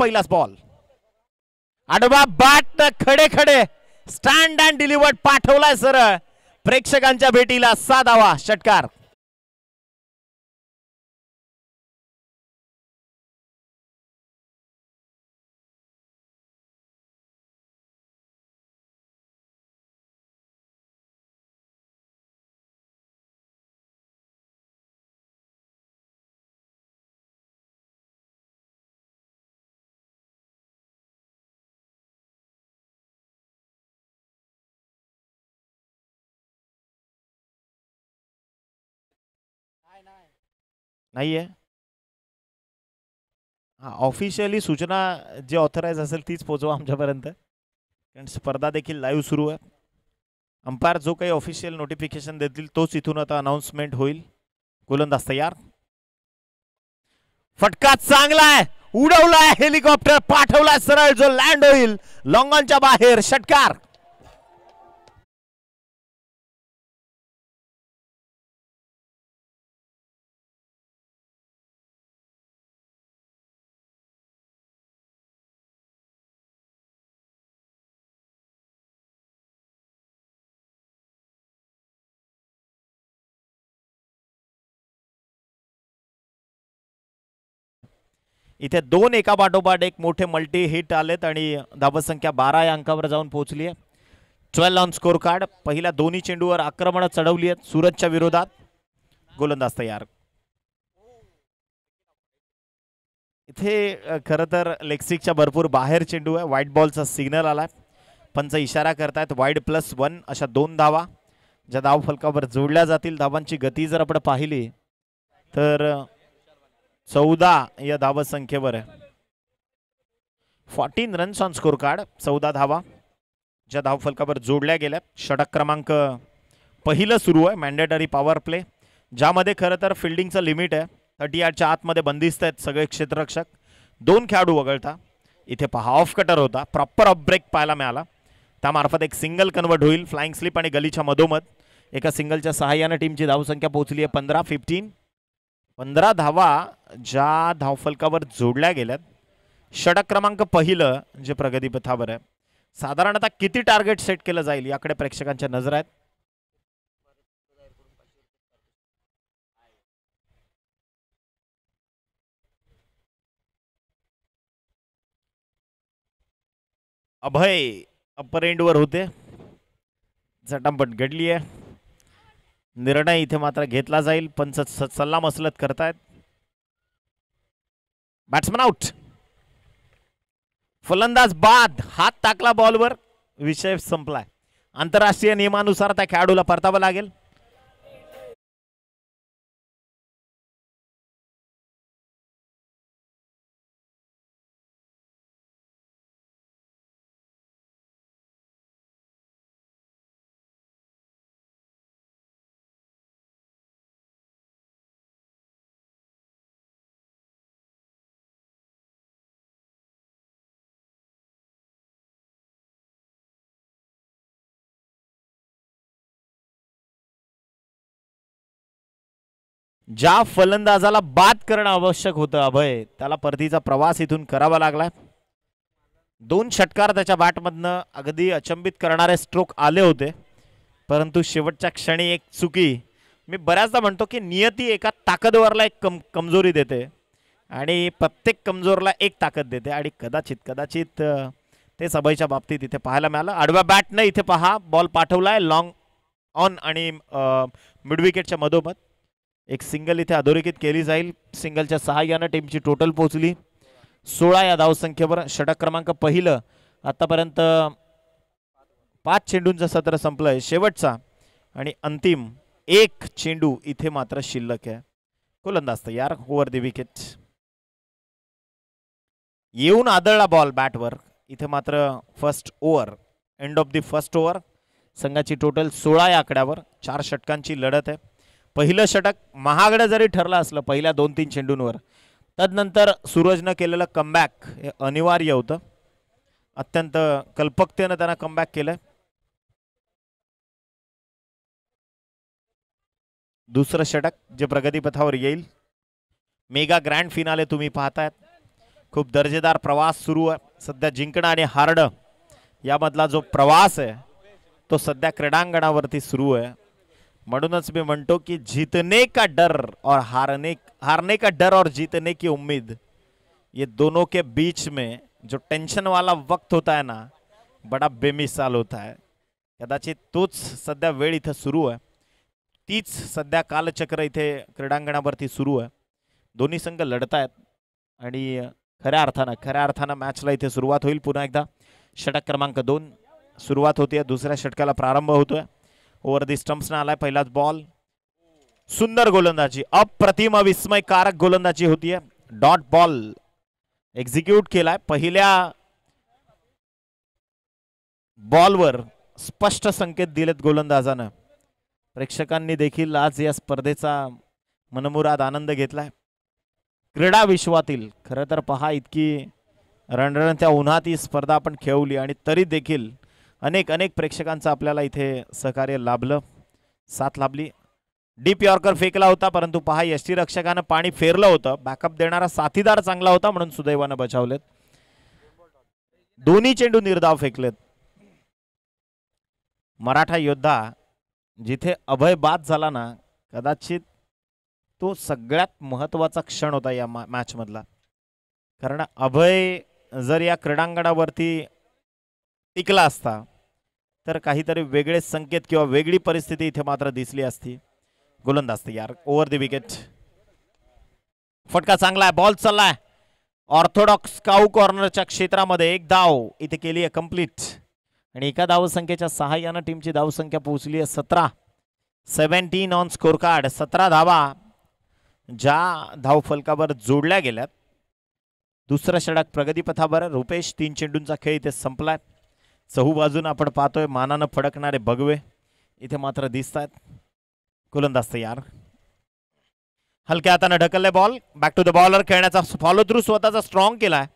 पहिलाच बॉल. आडवा बॅट खडे खडे स्टँड अँड डिलिव्हर्ड पाठवलाय सरळ प्रेक्षकांच्या भेटीला. 6 धावा षटकार. नाहीये. हा ऑफिशियली सूचना जे ऑथराइज असेल तीच पोहोचवा आमच्यापर्यंत, कारण स्पर्धा देखील लाईव्ह सुरू आहे. अंपायर जो काही ऑफिशियल नोटिफिकेशन देतील तोच इथून आता अनाउन्समेंट होईल. गोलंदाज तयार. फटका चांगला आहे, उडवलाय हेलिकॉप्टर, पाठवलाय सरळ जो लँड होईल लॉंगॉनच्या बाहेर. षटकार. इथे 2 एका पाठोपाठ एक मोठे मल्टी हिट आलेत आणि धावसंख्या 12 या अंकावर जाऊन पोहोचली आहे. 12 ऑन स्कोर कार्ड. पहिल्या दोन्ही चेंडूवर आक्रमण चढवली आहेत सूरजच्या विरोधात. गोलंदाज तयार. इथे खरं तर लेगस्टिकच्या भरपूर बाहेर चेंडू आहे. व्हाईट बॉलचा सिग्नल आलाय. पंच इशारा करतायत वाईड +1 अशा 2 धावा ज्या धाव फलकावर जोडल्या जातील. धावांची गती जर आपण पाहिली तर 14 या धाव संख्येवर आहे. 14 रन्स ऑन स्कोर कार्ड. 14 धावा ज्या धाव फलकावर जोडल्या गेल्या. षटक क्रमांक पहिलं सुरू आहे मॅन्डेटरी पॉवर प्ले, ज्यामध्ये खरं तर फिल्डिंगचं लिमिट आहे. 30 यार्डच्या आतमध्ये बंदिस्त आहेत सगळे क्षेत्ररक्षक. 2 खेळाडू वगळता. इथे पहा ऑफ कटर होता, प्रॉपर ऑफ ब्रेक पाहायला मिळाला. त्यामार्फत एक सिंगल कन्वर्ट होईल. फ्लाइंग स्लिप आणि गलीच्या मधोमध एका सिंगलच्या सहाय्याने टीमची धावसंख्या पोहोचली आहे 15. 15 धावा ज्या धावफलकावर जोडल्या गेल्यात. षटक क्रमांक पहिलं जे प्रगतीपथावर आहे. साधारणतः किती टार्गेट सेट केलं जाईल याकडे प्रेक्षकांच्या नजर आहेत. अभय अपर एंडवर होते. झटापट घडली आहे. निर्णय इथे मात्र घेतला जाईल. पंच सल्ला मसलत करतायत. Batsman out. फलंदाज बाद. हात टाकला बॉलवर, विषय संपलाय. आंतरराष्ट्रीय नियमानुसार त्या खेळाडूला परतावं लागेल. ज्या फलंदाजाला बाद करणं आवश्यक होतं अभय, त्याला परतीचा प्रवास इथून करावा लागला. 2 षटकार त्याच्या बॅटमधनं अगदी अचंबित करणारे स्ट्रोक आले होते, परंतु शेवटच्या क्षणी एक चुकी. मी बऱ्याचदा म्हणतो की नियती एका ताकदवरला एक कमजोरी देते आणि प्रत्येक कमजोरला एक ताकद देते, आणि कदाचित तेच अभयच्या बाबतीत इथे पाहायला मिळालं. आडव्या बॅटने इथे पहा बॉल पाठवलाय लॉंग ऑन आणि मिडविकेटच्या मधोमध. एक सिंगल इथे अधोरेखित केली जाईल. सिंगलच्या सहाय्याने टीमची टोटल पोहोचली 16 या धावसंख्येवर. षटक क्रमांक पहिलं. आतापर्यंत 5 चेंडूंचं सत्र संपलंय. शेवटचा आणि अंतिम एक चेंडू इथे मात्र शिल्लक आहे. गोलंदाज तयार. Over the wicket. येऊन आदळला बॉल बॅटवर. इथे मात्र first over, end of the first over. संघाची टोटल 16 या आकड्यावर. 4 षटकांची लढत आहे. पहिलं षटक महागडं जरी ठरलं असलं पहिल्या 2-3 चेंडूंवर, तदनंतर सूरजनं केलेलं कमबॅक हे अनिवार्य होतं. अत्यंत कल्पकतेनं त्यानं कमबॅक केलं. दुसरं षटक जे प्रगतीपथावर येईल. मेगा ग्रँड फिनाले तुम्ही पाहतायत. खूप दर्जेदार प्रवास सुरू आहे सध्या. जिंकणं आणि हारणं यामधला जो प्रवास आहे तो सध्या क्रीडांगणावरती सुरू आहे. म्हणूनच मी म्हणतो की जीतने का डर और हारने का डर और जीतने की उम्मीद, ये दोनों के बीच में जो टेंशन वाला वक्त होता है ना, बड़ा बेमिसाल होता है. कदाचित तोच सध्या वेळ इथे सुरू आहे. तीच सध्या कालचक्र इथे क्रीडांगणावरती सुरू आहे. दोन्ही संघ लढतायत आणि खऱ्या अर्थानं मॅचला इथे सुरुवात होईल. पुन्हा एकदा षटक क्रमांक 2 सुरुवात होते. दुसऱ्या षटकाला प्रारंभ होतोय. ओव्हर दी स्टंप्सना आलाय पहिलाच बॉल. सुंदर गोलंदाजी, अप्रतिम विस्मयकारक गोलंदाजी होतीये. डॉट बॉल एक्झिक्यूट केलाय. पहिल्या बॉलवर स्पष्ट संकेत दिलेत गोलंदाजानं. प्रेक्षकांनी देखील आज या स्पर्धेचा मनमुराद आनंद घेतलाय. क्रीडा विश्वातील खरं तर पहा, इतकी रणरणत्या उन्हात ही स्पर्धा आपण खेळवली आणि तरी देखील अनेक प्रेक्षकांचं आपल्याला इथे सहकार्य लाभलं, साथ लाभली. डीप यॉर्कर फेकला होता परंतु पहा यष्टीरक्षकानं पाणी फेरलं होतं. बॅकअप देणारा साथीदार चांगला होता म्हणून सुदैवानं बचावलेत. दोन्ही चेंडू निर्धाव फेकलेत. मराठा योद्धा जिथे अभय बाद झाला ना, कदाचित तो सगळ्यात महत्वाचा क्षण होता या मॅच मधला. कारण अभय जर या क्रीडांगणावरती टिकला असता तर काहीतरी वेगळे संकेत किंवा वेगळी परिस्थिती इथे मात्र दिसली असती. गोलंदाज तयार. Over the wicket. फटका चांगला आहे. बॉल चाललाय ऑर्थोडॉक्स काऊ कॉर्नरच्या क्षेत्रामध्ये. एक धाव इथे केली आहे कंप्लीट आणि एका धावसंख्येच्या सहाय्यानं टीमची धावसंख्या पोहोचली आहे 17. 17 ऑन स्कोर कार्ड. 17 धावा ज्या धावफलकावर जोडल्या गेल्यात. दुसरं षटक प्रगतीपथावर. रुपेश 3 चेंडूंचा खेळ इथे संपलाय. चहूबाजून आपण पाहतोय मानानं फडकणारे भगवे इथे मात्र दिसत आहेत. गोलंदाज तयार. हलक्या हाताने ढकलले ball. Back to the bowler. खेळण्याचा फॉलो थ्रू स्वतःचा स्ट्रॉंग केलाय.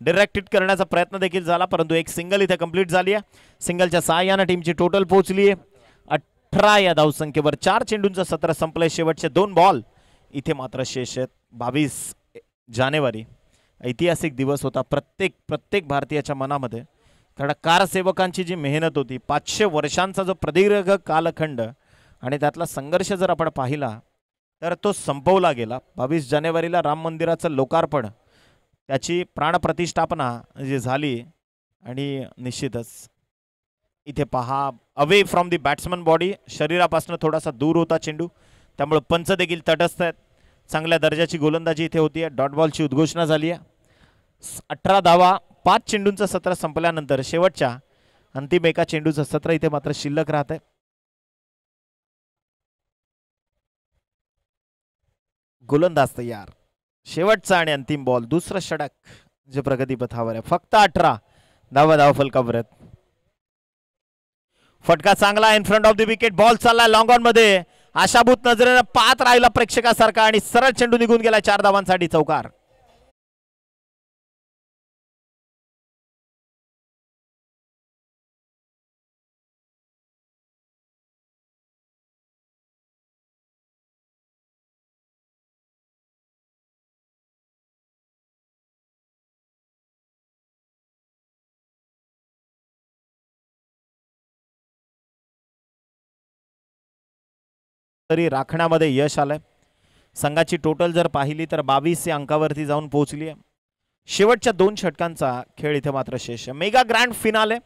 डायरेक्ट हिट करण्याचा प्रयत्न देखील झाला परंतु एक सिंगल इथे कंप्लीट झाली आहे. सिंगलच्या सहाय्याने टीमची टोटल पोहोचली आहे 18 या धावसंख्येवर. 4 चेंडूंचं सत्र संपलंय. शेवटचे 2 बॉल इथे मात्र शेष आहेत. 22 जानेवारी ऐतिहासिक दिवस होता प्रत्येक भारतीयाच्या मनामध्ये. कारण कारसेवकांची जी मेहनत होती, 500 वर्षांचा जो प्रदीर्घ कालखंड आणि त्यातला संघर्ष जर आपण पाहिला तर तो संपवला गेला. 22 जानेवारीला राम मंदिराचं लोकार्पण, त्याची प्राणप्रतिष्ठापना जी झाली आणि निश्चितच इथे पहा away from the batsman body, शरीरापासून थोडासा दूर होता चेंडू, त्यामुळे पंच देखील तटस्थ आहेत. चांगल्या दर्जाची गोलंदाजी इथे होती. डॉट बॉलची उद्घोषणा झाली आहे. 18 धावा 5 चेंडूंचं सत्र संपल्यानंतर शेवटच्या अंतिम एका चेंडूचं सत्र इथे मात्र शिल्लक राहत आहे. गोलंदाज तयार. शेवटचा आणि अंतिम बॉल. दुसरं षटक जे प्रगतीपथावर आहे. फक्त 18 धावा फलकावर आहेत. फटका चांगला in front of the wicket. Ball चालला लॉंग ऑन मध्ये. आशाभूत नजरेनं पाहत राहिला प्रेक्षकासारखा आणि सरळ चेंडू निघून गेला. 4 धावांसाठी चौकार. तरी राखण्यामध्ये यश आलंय. संघाची टोटल जर पाहिली तर 22 या अंकावरती जाऊन पोहोचली आहे. शेवटच्या 2 षटकांचा खेळ इथे मात्र शेष आहे. Mega grand finale.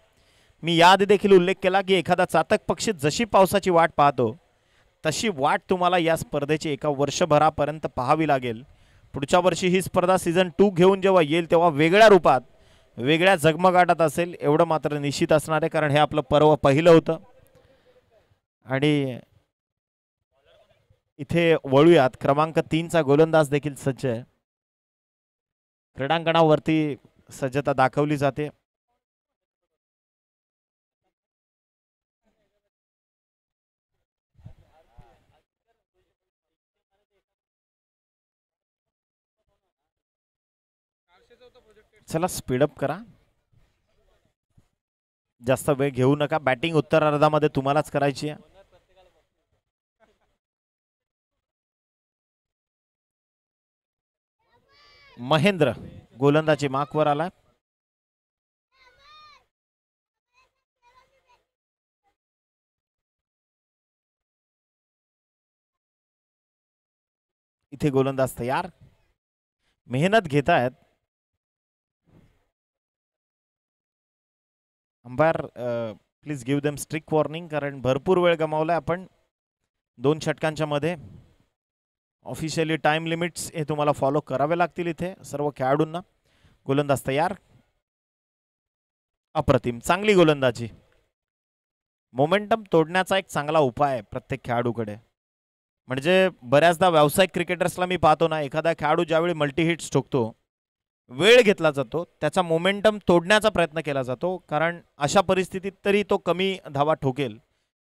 मी याआधी देखील उल्लेख केला की एखादा चातक पक्षी जशी पावसाची वाट पाहतो तशी वाट तुम्हाला या स्पर्धेची एका वर्षभरापर्यंत पाहावी लागेल. पुढच्या वर्षी ही स्पर्धा सीझन 2 घेऊन जेव्हा येईल तेव्हा वेगळ्या रूपात वेगळ्या जगमगाटात असेल एवढं मात्र निश्चित असणार आहे. कारण हे आपलं पर्व पहिलं होतं. आणि इथे वळूयात. क्रमांक 3चा गोलंदाज देखील सज्ज आहे. क्रीडांगणावरती सज्जता दाखवली जाते. चला स्पीडअप करा. जास्त वेळ घेऊ नका. बॅटिंग उत्तरार्धामध्ये तुम्हालाच करायची आहे. महेंद्र गोलंदाजी मार्कवर आलाय. इथे गोलंदाज तयार, मेहनत घेत आहेत. Umpire please give them strict warning, कारण भरपूर वेळ गमावलाय आपण 2 षटकांच्या मध्ये. ऑफिशियली टाइम लिमिट्स हे तुम्हाला फॉलो करावे लागतील इथे सर्व खेळाडूंना. गोलंदाज तयार, अप्रतिम, चांगली गोलंदाजी. मोमेंटम तोडण्याचा एक चांगला उपाय आहे प्रत्येक खेळाडूकडे. म्हणजे बऱ्याचदा व्यावसायिक क्रिकेटर्सला मी पाहतो ना, एखादा खेळाडू ज्यावेळी मल्टी हिट्स ठोकतो, वेळ घेतला जातो, त्याचा मोमेंटम तोडण्याचा प्रयत्न केला जातो, कारण अशा परिस्थितीत तरी तो कमी धावा ठोकेल.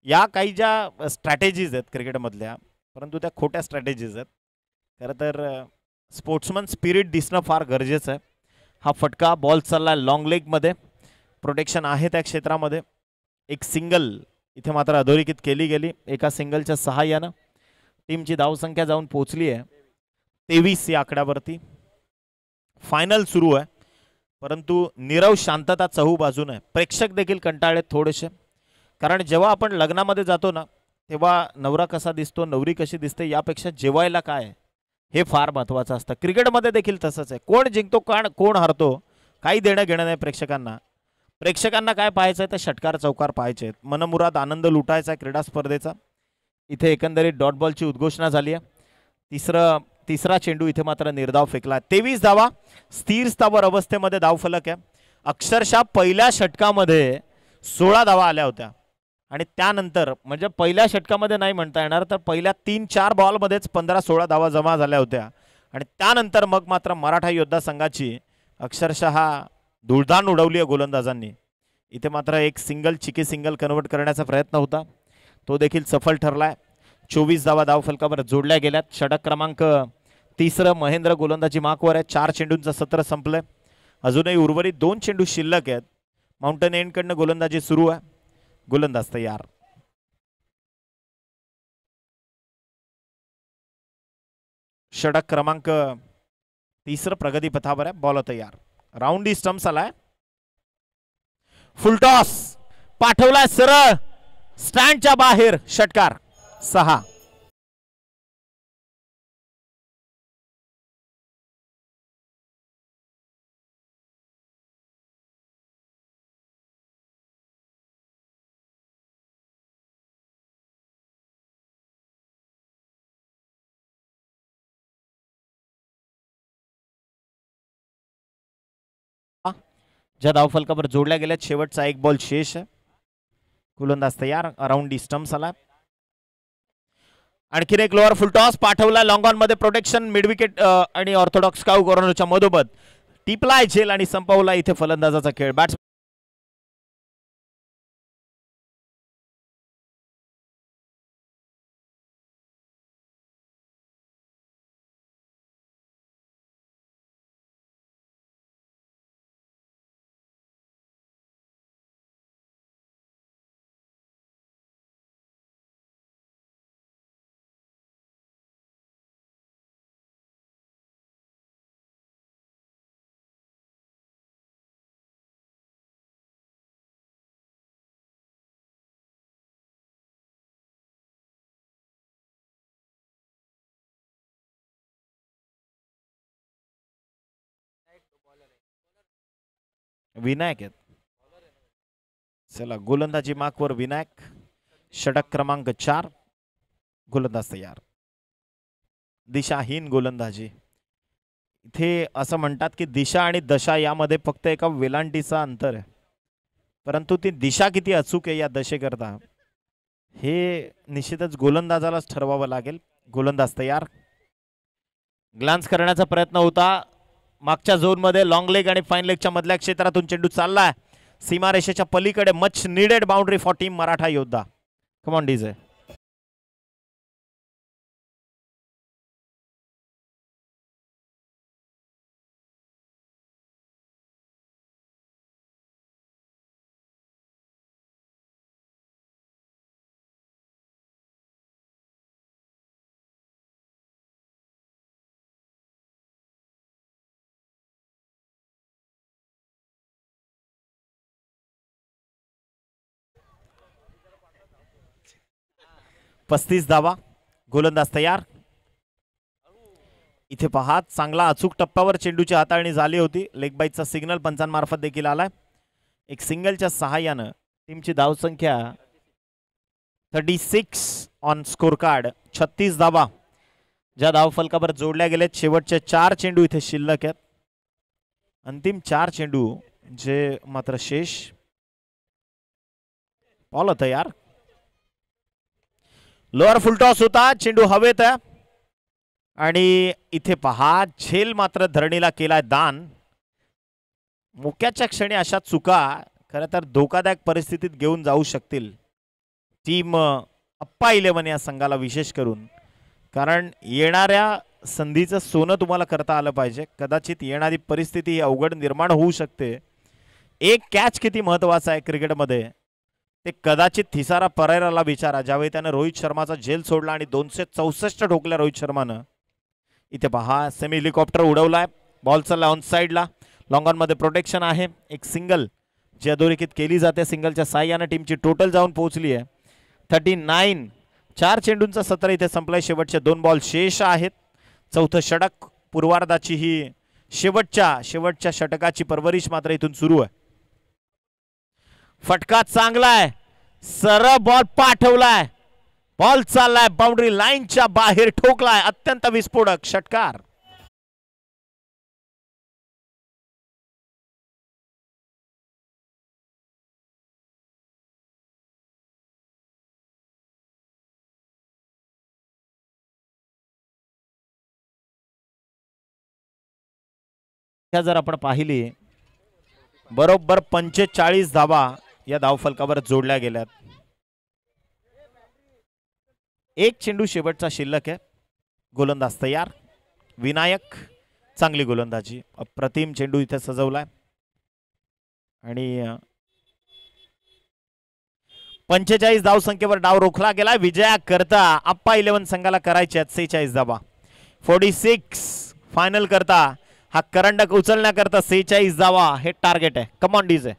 या काही ज्या स्ट्रॅटेजीज आहेत क्रिकेटमधल्या, परंतु त्या खोट्या स्ट्रॅटेजीज आहेत. खरं तर स्पोर्ट्समन स्पिरिट दिसणं फार गरजेचं आहे. हा फटका बॉल चालला लॉंग लेगमध्ये, प्रोटेक्शन आहे त्या क्षेत्रामध्ये. एक सिंगल इथे मात्र अधोरेखित केली गेली. एका सिंगलच्या सहाय्यानं टीमची धावसंख्या जाऊन पोहोचली आहे 23 या आकड्यावरती. फायनल सुरू आहे, परंतु नीरव शांतता चहू बाजूने आहे. प्रेक्षक देखील कंटाळले थोडेसे, कारण जेव्हा आपण लग्नामध्ये जातो ना, तेव्हा नवरा कसा दिसतो, नवरी कशी दिसते, यापेक्षा जेवायला काय हे फार महत्त्वाचं असतं. क्रिकेटमध्ये देखील तसंच आहे. कोण जिंकतो कोण हारतो काही देणं घेणं नाही प्रेक्षकांना. प्रेक्षकांना काय पाहायचं आहे, तर षटकार चौकार पाहायचे आहेत, मनमुराद आनंद लुटायचा आहे क्रीडा स्पर्धेचा. इथे एकंदरीत डॉट बॉलची उद्घोषणा झाली आहे. तिसरा चेंडू इथे मात्र निर्धाव फेकला. 23 धावा, स्थिर स्थावर अवस्थेमध्ये धावफलक आहे. अक्षरशः पहिल्या षटकामध्ये 16 धावा आल्या होत्या, आणि त्यानंतर म्हणजे पहिल्या षटकामध्ये नाही म्हणता येणार, तर पहिल्या 3-4 बॉलमध्येच 15-16 धावा जमा झाल्या होत्या. आणि त्यानंतर मग मात्र मराठा योद्धा संघाची अक्षरशः धुळधाण उडवली आहे गोलंदाजांनी. इथे मात्र एक सिंगल चिकी सिंगल कन्वर्ट करण्याचा प्रयत्न होता, तो देखील सफल ठरलाय. 24 धावा धावफलकावर जोडल्या गेल्यात. षटक क्रमांक 3 महेंद्र गोलंदाजी मार्कवर आहे. 4 चेंडूंचं सत्र संपलंय, अजूनही उर्वरित 2 चेंडू शिल्लक आहेत. माउंटन एंडकडनं गोलंदाजी सुरू आहे. गोलंदाज तयार, षटक क्रमांक 3 प्रगतीपथावर आहे. बॉल तयार, राऊंडी स्टम्प्स आलाय. फुलटॉस पाठवलाय सरळ स्टँडच्या बाहेर. षटकार 6. ज्या धावफलकावर जोडल्या गेल्यात शेवटचा एक बॉल शेष आहे. गोलंदाज तयार, अराउंड दी स्टम्प्स आला. आणखीन एक लोअर फुल टॉस पाठवला लॉंग ऑन मध्ये. प्रोटेक्शन मिड विकेट आणि ऑर्थोडॉक्स काऊ कॉर्नरच्या मधोमध टिपलाय झेल आणि संपवला इथे फलंदाजाचा खेळ. बॅट्स विनायक आहेत. चला गोलंदाजी मार्कवर विनायक. षटक क्रमांक 4. गोलंदाज तयार, दिशाहीन गोलंदाजी. इथे असं म्हणतात की दिशा आणि दशा यामध्ये फक्त एका वेलांटीचा अंतर आहे, परंतु ती दिशा किती अचूक आहे या दशेकरता हे निश्चितच गोलंदाजालाच ठरवावं लागेल. गोलंदाज तयार, ग्लान्स करण्याचा प्रयत्न होता मागच्या झोनमध्ये. लॉंग लेग आणि फाईन लेगच्या मधल्या क्षेत्रातून चेंडू चाललाय सीमारेषेच्या पलीकडे. Much needed boundary for team Maratha Yoddha. Come on DJ. 35 धावा. गोलंदाज तयार. इथे पहा चांगला अचूक टप्प्यावर चेंडूची हाताळणी झाली होती. लेग बाईटचा सिग्नल पंचांमार्फत देखील आलाय. एक सिंगलच्या सहाय्यानं टीमची धावसंख्या 36 ऑन स्कोर कार्ड. 36 धावा ज्या धावफलकावर जोडल्या गेलेत. शेवटचे 4 चेंडू इथे शिल्लक आहेत. अंतिम 4 चेंडू जे मात्र शेष. बॉल तयार. लोअर फुलटॉस होता. चेंडू हवेत आहे आणि इथे पहा झेल मात्र धरणीला केलाय दान. मोक्याच्या क्षणी अशा चुका खरं तर धोकादायक परिस्थितीत घेऊन जाऊ शकतील टीम अप्पा 11 या संघाला, विशेष करून कारण येणाऱ्या संधीचं सोनं तुम्हाला करता आलं पाहिजे. कदाचित येणारी परिस्थिती ही अवघड निर्माण होऊ शकते. एक कॅच किती महत्वाचा आहे क्रिकेटमध्ये ते कदाचित थिसारा परेराला विचारा, ज्यावेळी त्यानं रोहित शर्माचा झेल सोडला आणि 264 ठोकल्या रोहित शर्मानं. इथे पहा सेमी हेलिकॉप्टर उडवलाय. बॉल चालला ऑन साईडला. लॉंग ऑन मध्ये प्रोटेक्शन आहे. एक सिंगल जी अधोरेखित केली जाते. सिंगलच्या साह्याने टीमची टोटल जाऊन पोहोचली आहे 39. 4 चेंडूंचा सत्र इथे संपलाय. शेवटचे 2 बॉल शेष आहेत. चौथं षटक पूर्वार्धाची ही शेवटच्या षटकाची परवरिश मात्र इथून सुरू आहे. फटका चांगला आहे. सरळ बॉल पाठवलाय. बॉल चाललाय बाउंड्री लाईनच्या बाहेर ठोकलाय. अत्यंत विस्फोटक षटकार. जर आपण पाहिली बरोबर 45 धावा या धावफलकावर जोडल्या गेल्यात. एक चेंडू शेवटचा शिल्लक आहे. गोलंदाज तयार. विनायक चांगली गोलंदाजी. अप्रतिम चेंडू इथे सजवलाय आणि 45 धावसंख्येवर डाव रोखला गेला. विजया करता अप्पा 11 संघाला करायचे 46 धावा. 46 फायनल करता हा करंडक उचलण्याकरता 46 धावा हे टार्गेट आहे. Come on DJ.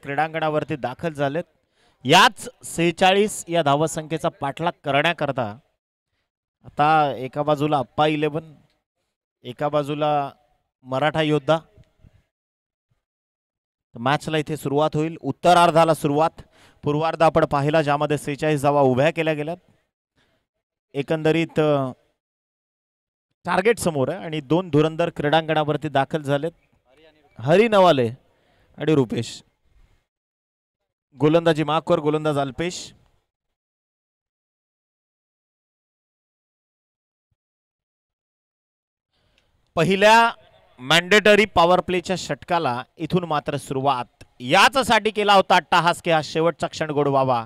क्रीडांगणावरती दाखल झालेत. याच 46 या धावसंख्येचा पाठलाग करण्याकरता आता एका बाजूला अप्पा 11, एका बाजूला मराठा योद्धा. मॅचला इथे सुरुवात होईल. उत्तरार्धाला सुरुवात. पूर्वार्ध आपण पाहिला ज्यामध्ये 46 धावा उभ्या केल्या गेल्यात. एकंदरीत टार्गेट समोर आहे आणि 2 धुरंधर क्रीडांगणावरती दाखल झालेत. हरी नवाले आणि रुपेश. गोलंदाजी मार्कवर गोलंदाज अल्पेश. पहिल्या मॅन्डेटरी पॉवर प्लेच्या षटकाला इथून मात्र सुरुवात याचसाठी केला होता अट्टाहास की हा शेवटचा क्षण गोड व्हावा.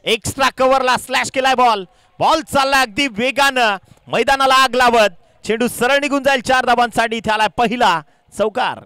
एक्स्ट्रा कव्हरला स्लॅश केलाय बॉल. बॉल चाललाय अगदी वेगानं मैदानाला आग लावत. चेंडू सरळ निघून जाईल 4 धावांसाठी. इथे आलाय पहिला चौकार.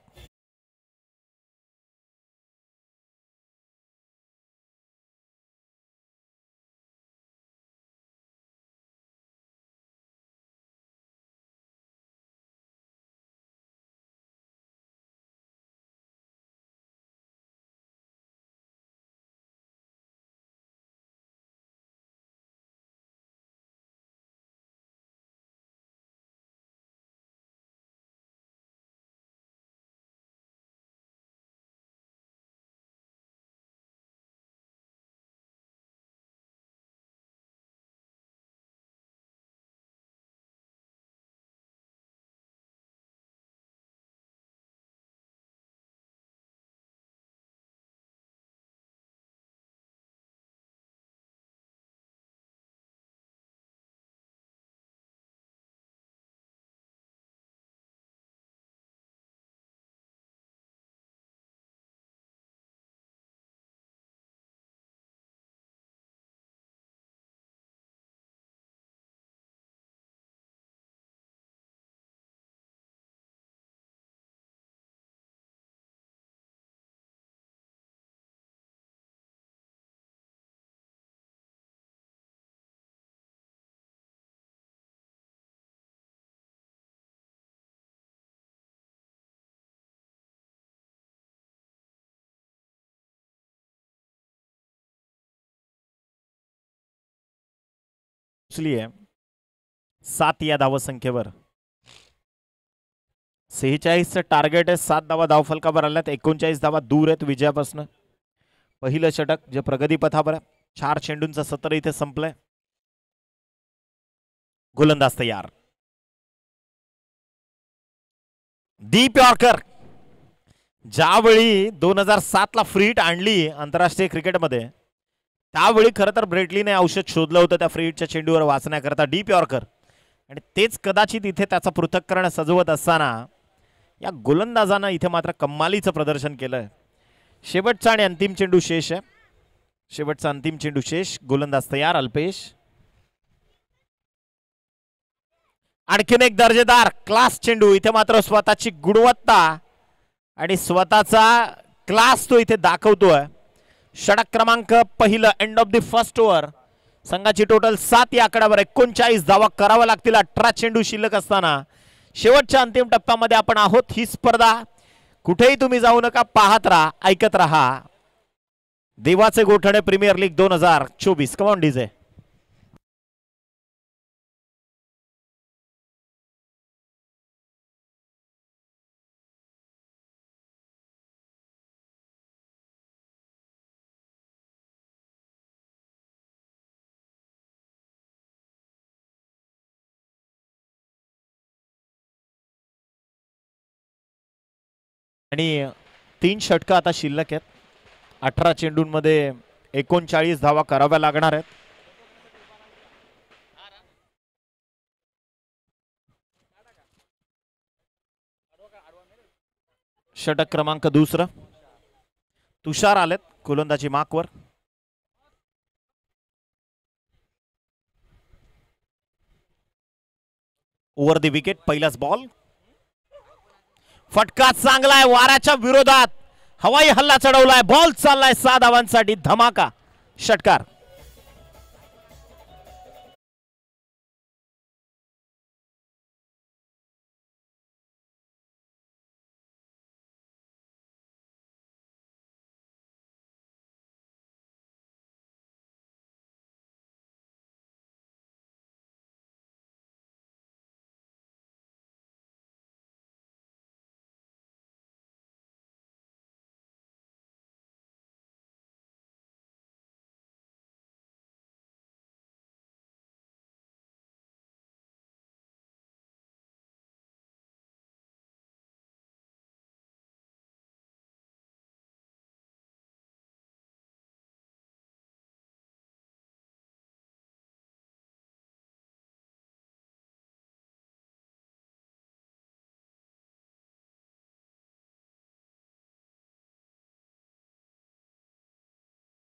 आहे 7 या धावसंख्येवर. 46चं टार्गेट आहे. 7 धावा धावफलकावर आल्यात. 39 धावा दूर आहेत विजयापासून. पहिलं षटक जे प्रगतीपथावर 4 चेंडूंचं सत्र इथे संपलंय. गोलंदाज तयार. दीप यॉर्कर. ज्यावेळी 2007 ला फ्री हिट आणली आंतरराष्ट्रीय क्रिकेटमध्ये त्यावेळी खरं तर ब्रेटलीने औषध शोधलं होतं त्या फ्री हिटच्या चेंडूवर वाचण्याकरता. डीप यॉर्कर आणि तेच कदाचित इथे त्याचा पृथक्करण सजवत असताना या गोलंदाजानं इथे मात्र कमालीचं प्रदर्शन केलंय. शेवटचा आणि अंतिम चेंडू शेष आहे. शेवटचा अंतिम चेंडू शेष. गोलंदाज तयार अल्पेश. आणखीन एक दर्जेदार क्लास चेंडू. इथे मात्र स्वतःची गुणवत्ता आणि स्वतःचा क्लास तो इथे दाखवतोय. षटक क्रमांक पहिलं end of the first over. संघाची टोटल 7 या आकड्यावर 39 धावा करावा लागतील 18 चेंडू शिल्लक असताना. शेवटच्या अंतिम टप्प्यामध्ये आपण आहोत. ही स्पर्धा कुठेही तुम्ही जाऊ नका. पाहत राहा, ऐकत राहा. Devache Gothane premier league 2024. Come on DJ. आणि 3 षटक आता शिल्लक आहेत. 18 चेंडूंमध्ये 39 धावा कराव्या लागणार आहेत. षटक क्रमांक दुसरं. तुषार आलेत गोलंदाजी मार्कवर. Over the wicket. पहिलाच बॉल. फटका चांगलाय वाऱ्याच्या विरोधात. हवाई हल्ला चढवलाय. बॉल चाललाय 6 धावांसाठी. धमाका षटकार.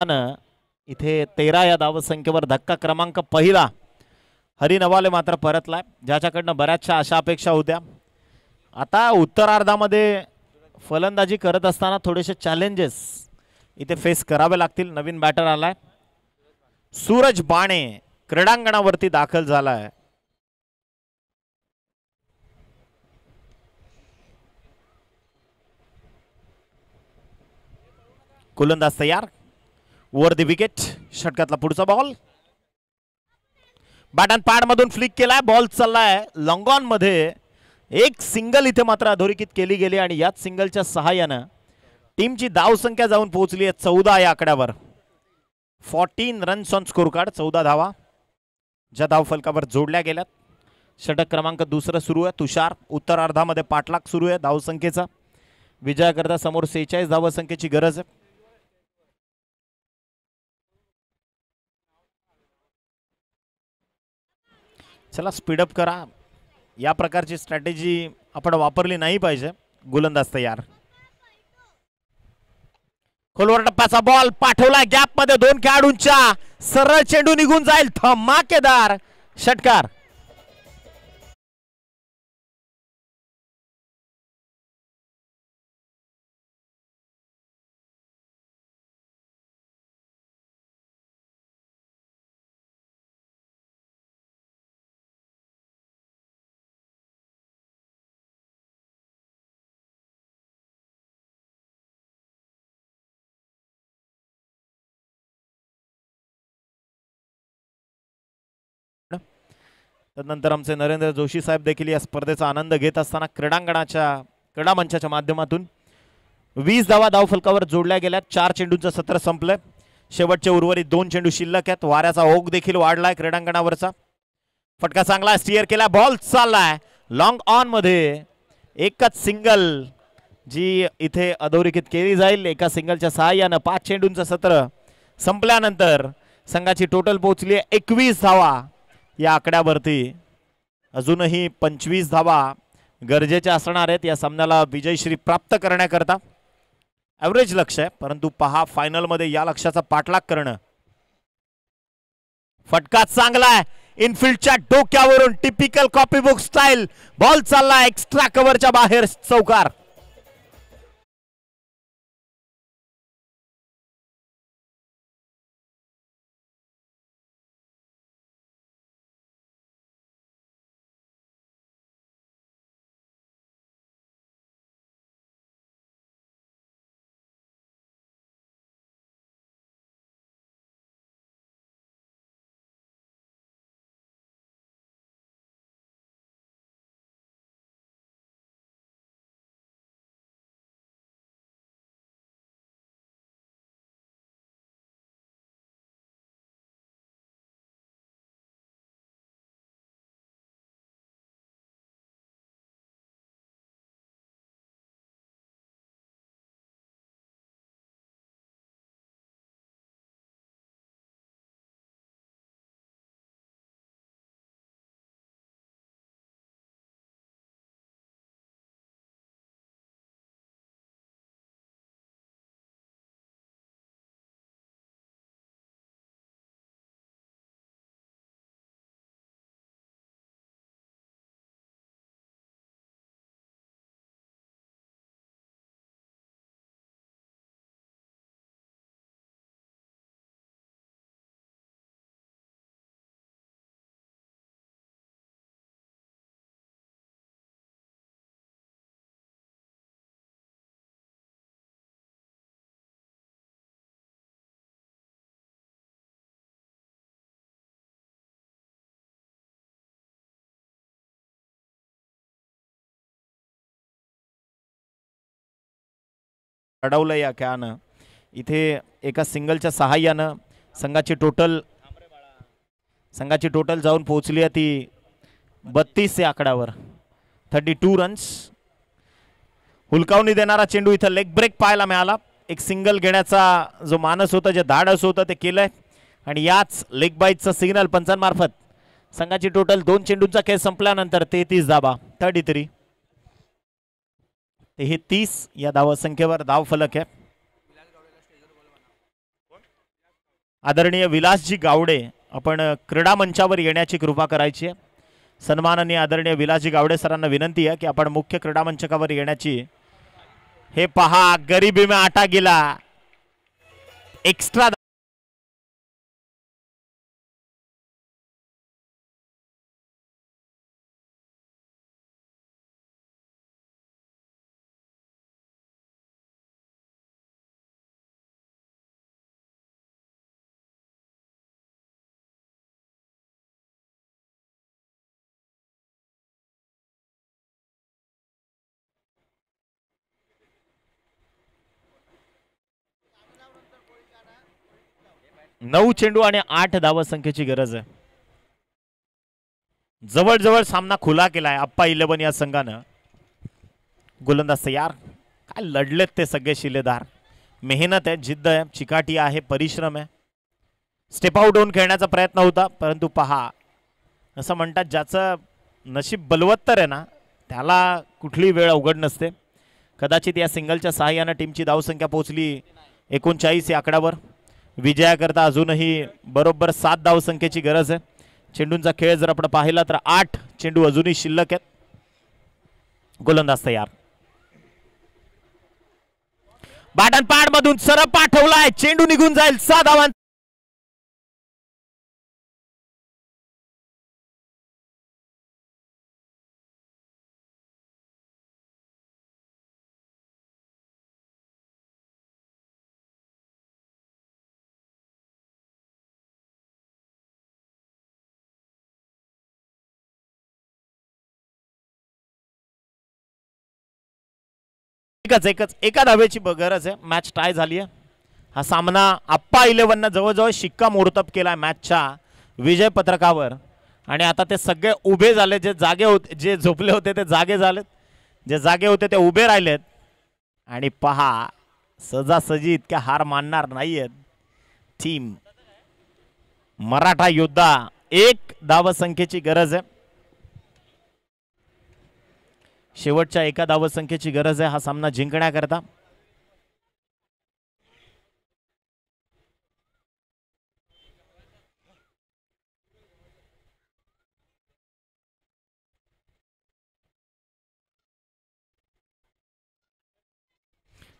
इथे 13 या धावसंख्येवर धक्का क्रमांक पहिला हरी नवाले मात्र परतलाय, ज्याच्याकडनं बऱ्याचशा आशा अपेक्षा होत्या. आता उत्तरार्धामध्ये फलंदाजी करत असताना थोडेसे चॅलेंजेस इथे फेस करावे लागतील. नवीन बॅटर आलाय, सूरज बाणे क्रीडांगणावरती दाखल झालाय. गोलंदाज तयार, ओव्हर द विकेट. षटकातला पुढचा बॉल बॅट अँड पॅड मधून फ्लिक केलाय, बॉल चाललाय लॉंग ऑन मध्ये. एक सिंगल इथे मात्र अधोरेखित केली गेली आणि याच सिंगलच्या सहाय्यानं टीमची धावसंख्या जाऊन पोहोचली आहे 14 या आकड्यावर. 14 रन्स ऑन स्कोर कार्ड, 14 धावा ज्या धावफलकावर जोडल्या गेल्यात. षटक क्रमांक दुसरं सुरू आहे. तुषार उत्तरार्धामध्ये पाठलाग सुरू आहे धावसंख्येचा. विजयाकरता समोर 46 धावसंख्येची गरज आहे. चला स्पीडअप करा, या प्रकारची स्ट्रॅटेजी आपण वापरली नाही पाहिजे. गोलंदाज तयार, खोलवर टप्प्याचा बॉल पाठवला गॅप मध्ये, 2 खेळाडूंच्या सरळ चेंडू निघून जाईल. धमाकेदार षटकार. त्यानंतर आमचे नरेंद्र जोशी साहेब देखील या स्पर्धेचा आनंद घेत असताना क्रीडांगणाच्या क्रीडा मंचाच्या माध्यमातून 20 धावा धावफलकावर जोडल्या गेल्या. 4 चेंडूंचं सत्र संपलंय. शेवटचे उर्वरित 2 चेंडू शिल्लक आहेत. वाऱ्याचा ओघ देखील वाढलाय क्रीडांगणावरचा. फटका चांगला स्टीअर केला, बॉल चाललाय लॉंग ऑन मध्ये. एकच सिंगल जी इथे अधोरेखित केली जाईल. एका सिंगलच्या सहाय्यानं 5 चेंडूंचं सत्र संपल्यानंतर संघाची टोटल पोहोचली आहे 21 धावा या आकड्यावरती. अजूनही 25 धावा गरजेच्या असणार आहेत या सामन्याला विजयश्री प्राप्त करण्याकरता. ॲव्हरेज लक्ष आहे, परंतु पहा फायनल मध्ये या लक्ष्याचा पाठलाग करणं. फटका चांगला आहे इनफिल्डच्या डोक्यावरून, टिपिकल कॉपीबुक स्टाईल. बॉल चालला एक्स्ट्रा कव्हरच्या बाहेर, चौकार. अडवलं या खेळानं. इथे एका सिंगलच्या सहाय्यानं संघाची टोटल जाऊन पोहोचली आहे ती 32 या आकड्यावर. 32 रन्स. हुलकावणी देणारा चेंडू इथं लेग ब्रेक पाहायला मिळाला. एक सिंगल घेण्याचा जो मानस होता, जे धाडस होतं ते केलंय आणि याच लेग बाईटचा सिग्नल पंचांमार्फत संघाची टोटल 2 चेंडूंचा खेळ संपल्यानंतर 33 धावा, 33 33 या धावसंख्येवर धाव फलक आहे. आदरणीय विलासजी गावडे आपण क्रीडा मंचावर येण्याची कृपा करायची आहे। सन्माननीय आदरणीय विलासजी गावडे सरांना विनंती आहे की आपण मुख्य क्रीडा मंचकावर येण्याची। हे पहा गरीबी में आटा गिला एक्स्ट्रा 9 चेंडू आणि 8 धावा संख्येची गरज आहे। जवळ सामना खुला केलाय अप्पा 11 या संघानं। गोलंदाज तयार, काय लढलेत ते सगळे शिलेदार। मेहनत आहे, जिद्द आहे, चिकाटी आहे, परिश्रम आहे। स्टेप आउट होऊन खेळण्याचा प्रयत्न होता, परंतु पहा असं म्हणतात ज्याचं नशीब बलवत्तर आहे ना त्याला कुठली वेळ अवघड नसते। कदाचित या सिंगलच्या सहाय्याने टीमची धावसंख्या पोहोचली 39 या आकड्यावर। विजयाकरता अजूनही बरोबर 7 धावसंख्येची गरज आहे। चेंडूंचा खेळ जर आपण पाहिला तर 8 चेंडू अजूनही शिल्लक आहेत। गोलंदाज तयार, बॅटन पॅड मधून सरळ पाठवलाय, चेंडू निघून जाईल। 6 धावां एकच एका धावेची गरज आहे। मॅच टाय झाली आहे। हा सामना अप्पा 11 जवळजवळ शिक्कामोर्तब केलाय मॅचच्या विजय पत्रकावर। आणि आता ते सगळे उभे झाले, जे जागे होते, जे झोपले होते ते जागे झालेत, जे जागे होते ते उभे राहिलेत। आणि पहा सजासजी इतक्या हार मानणार नाहीयेत। टीम मराठा योद्धा 1 धावसंख्येची गरज आहे। शेवटच्या 1 धावसंख्येची गरज आहे हा सामना जिंकण्याकरता।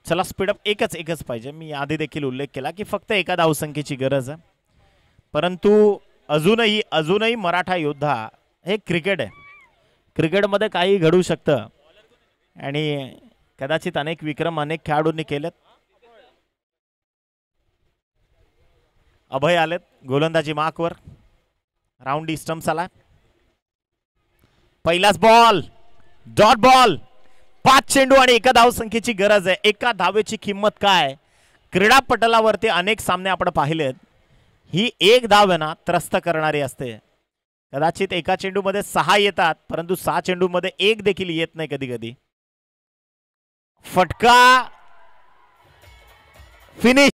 चला स्पीडअप एकच पाहिजे। मी आधी देखील उल्लेख केला की फक्त 1 धावसंख्येची गरज आहे, परंतु अजूनही मराठा योद्धा हे क्रिकेट आहे। क्रिकेटमध्ये काही घडू शकतं आणि कदाचित अनेक विक्रम अनेक खेळाडूंनी केलेत। अभय आलेत गोलंदाजी मार्कवर। राऊंड स्टंप्स आला, पहिलाच बॉल, डॉट बॉल। 5 चेंडू आणि 1 धावसंख्येची गरज आहे। 1 धावेची किंमत काय? क्रीडापटलावरती अनेक सामने आपण पाहिलेत, ही 1 धाव आहे ना त्रस्त करणारी असते। कदाचित 1 चेंडूमध्ये 6 येतात, परंतु 6 चेंडूमध्ये 1 देखील येत नाही कधी कधी। फटका, फिनिश।